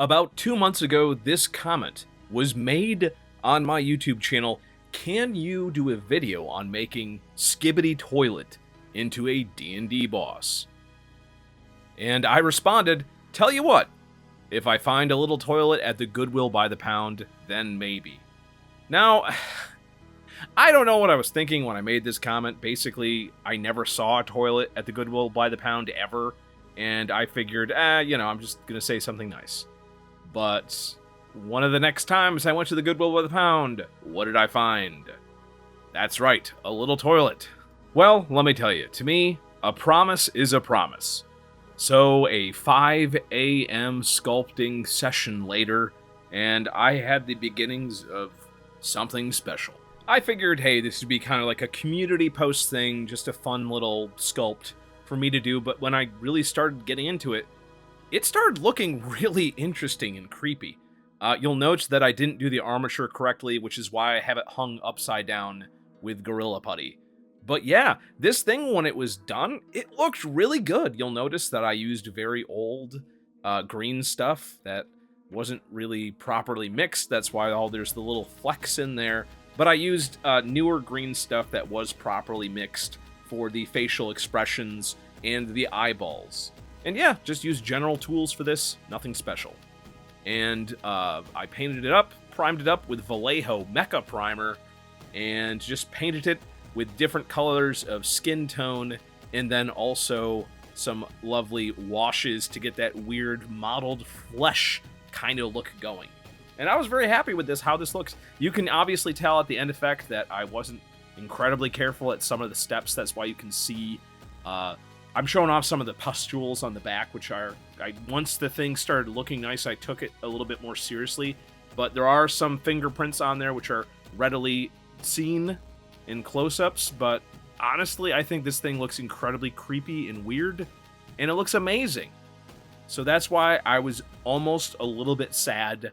About 2 months ago, this comment was made on my YouTube channel. Can you do a video on making Skibidi Toilet into a D&D boss? And I responded, tell you what, if I find a little toilet at the Goodwill by the pound, then maybe. Now, I don't know what I was thinking when I made this comment. Basically, I never saw a toilet at the Goodwill by the pound ever, and I figured, I'm just gonna say something nice. But one of the next times I went to the Goodwill by the pound, what did I find? That's right, a little toilet. Well, let me tell you, to me, a promise is a promise. So a 5 a.m. sculpting session later, and I had the beginnings of something special. I figured, hey, this would be kind of like a community post thing, just a fun little sculpt for me to do, but when I really started getting into it, it started looking really interesting and creepy. You'll note that I didn't do the armature correctly, which is why I have it hung upside down with Gorilla Putty. But yeah, this thing, when it was done, it looked really good. You'll notice that I used very old green stuff that wasn't really properly mixed. That's why there's the little flecks in there. But I used newer green stuff that was properly mixed for the facial expressions and the eyeballs. And yeah, just use general tools for this, nothing special. And I painted it up, primed it up with Vallejo Mecha Primer, and just painted it with different colors of skin tone, and then also some lovely washes to get that weird mottled flesh kind of look going. And I was very happy with this, how this looks. You can obviously tell at the end effect that I wasn't incredibly careful at some of the steps. That's why you can see I'm showing off some of the pustules on the back, which are, once the thing started looking nice, I took it a little bit more seriously. But there are some fingerprints on there which are readily seen in close-ups, but honestly, I think this thing looks incredibly creepy and weird, and it looks amazing. So that's why I was almost a little bit sad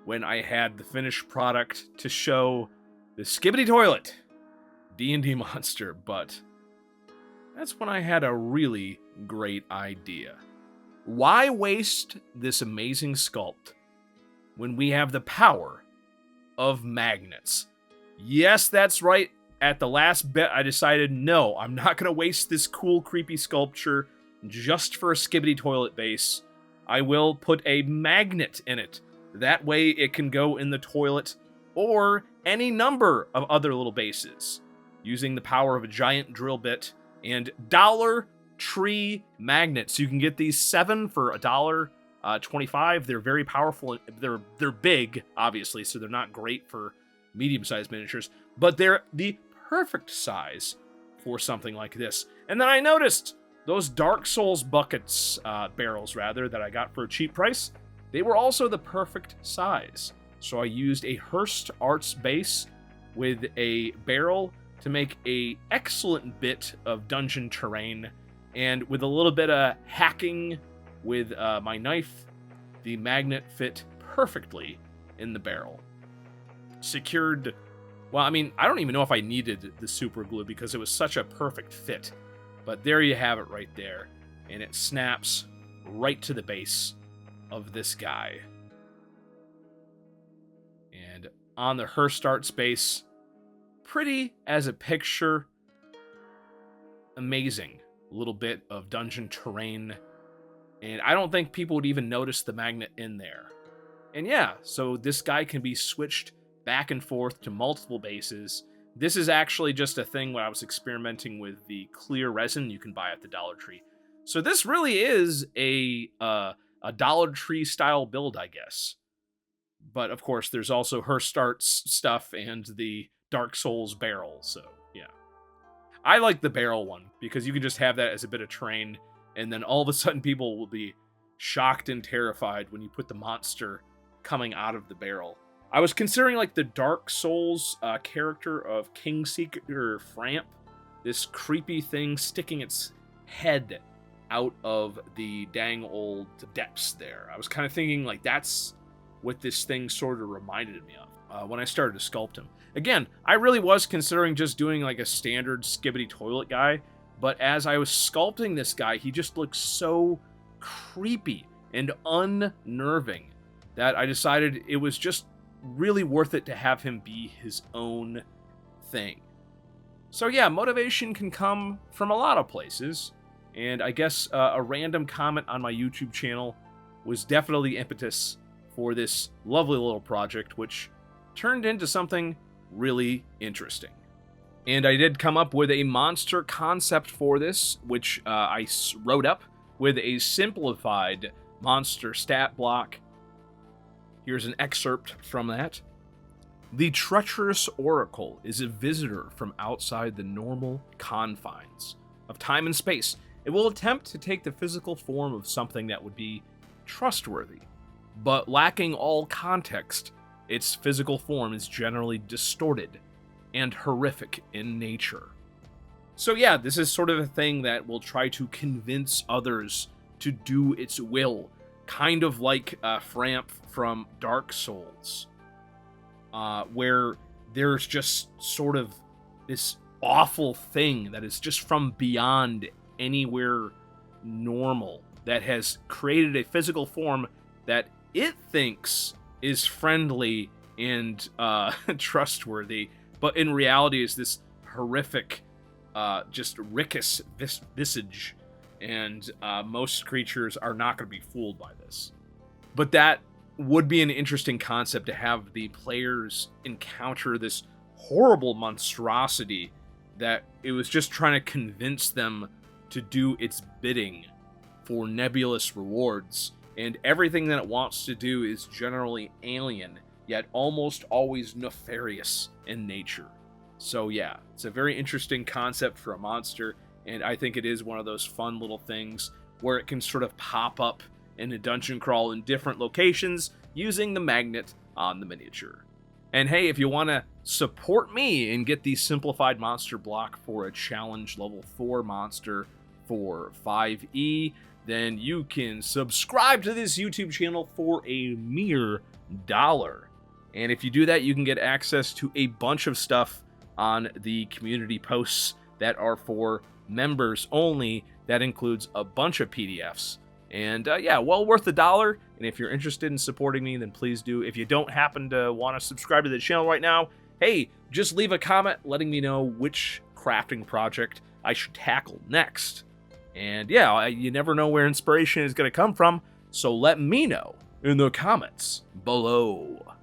when I had the finished product to show the Skibidi Toilet D&D monster, but that's when I had a really great idea. Why waste this amazing sculpt when we have the power of magnets? Yes, that's right. At the last bit, I decided, no, I'm not going to waste this cool, creepy sculpture just for a Skibidi Toilet base. I will put a magnet in it. That way it can go in the toilet or any number of other little bases using the power of a giant drill bit and Dollar Tree magnets. You can get these 7 for $1.25. They're very powerful. They're big, obviously, so they're not great for medium-sized miniatures, but they're the perfect size for something like this. And then I noticed those Dark Souls buckets, barrels rather, that I got for a cheap price, they were also the perfect size. So I used a Hearst Arts base with a barrel to make a excellent bit of dungeon terrain, and with a little bit of hacking with my knife, the magnet fit perfectly in the barrel. Secured, well, I mean, I don't even know if I needed the super glue because it was such a perfect fit, but there you have it right there, and it snaps right to the base of this guy. And on the Hearst Arts base, pretty as a picture, amazing little bit of dungeon terrain, and I don't think people would even notice the magnet in there. And yeah, so this guy can be switched back and forth to multiple bases. This is actually just a thing when I was experimenting with the clear resin you can buy at the Dollar Tree. So this really is a Dollar Tree style build, I guess. But of course, there's also Hearst Arts stuff and the Dark Souls barrel, so yeah. I like the barrel one because you can just have that as a bit of terrain, and then all of a sudden people will be shocked and terrified when you put the monster coming out of the barrel. I was considering like the Dark Souls character of Kingseeker Framp, this creepy thing sticking its head out of the dang old depths there. I was kind of thinking like that's what this thing sort of reminded me of when I started to sculpt him. Again, I really was considering just doing like a standard Skibidi Toilet guy, but as I was sculpting this guy, he just looked so creepy and unnerving that I decided it was just really worth it to have him be his own thing. So yeah, motivation can come from a lot of places, and I guess a random comment on my YouTube channel was definitely the impetus for this lovely little project, which turned into something really interesting. And I did come up with a monster concept for this, which I wrote up with a simplified monster stat block. Here's an excerpt from that. The treacherous oracle is a visitor from outside the normal confines of time and space. It will attempt to take the physical form of something that would be trustworthy, but lacking all context, its physical form is generally distorted and horrific in nature. So yeah, this is sort of a thing that will try to convince others to do its will, kind of like Framp from Dark Souls, where there's just sort of this awful thing that is just from beyond anywhere normal, that has created a physical form that it thinks is friendly and trustworthy, but in reality is this horrific, just rickus visage, and most creatures are not going to be fooled by this. But that would be an interesting concept, to have the players encounter this horrible monstrosity that it was just trying to convince them to do its bidding for nebulous rewards, and everything that it wants to do is generally alien, yet almost always nefarious in nature. So yeah, it's a very interesting concept for a monster, and I think it is one of those fun little things where it can sort of pop up in a dungeon crawl in different locations using the magnet on the miniature. And hey, if you want to support me and get the simplified monster block for a challenge level 4 monster for 5e, then you can subscribe to this YouTube channel for a mere $1. And if you do that, you can get access to a bunch of stuff on the community posts that are for members only. That includes a bunch of PDFs. And yeah, well worth $1. And if you're interested in supporting me, then please do. If you don't happen to want to subscribe to the channel right now, hey, just leave a comment letting me know which crafting project I should tackle next. And yeah, you never know where inspiration is going to come from, so let me know in the comments below.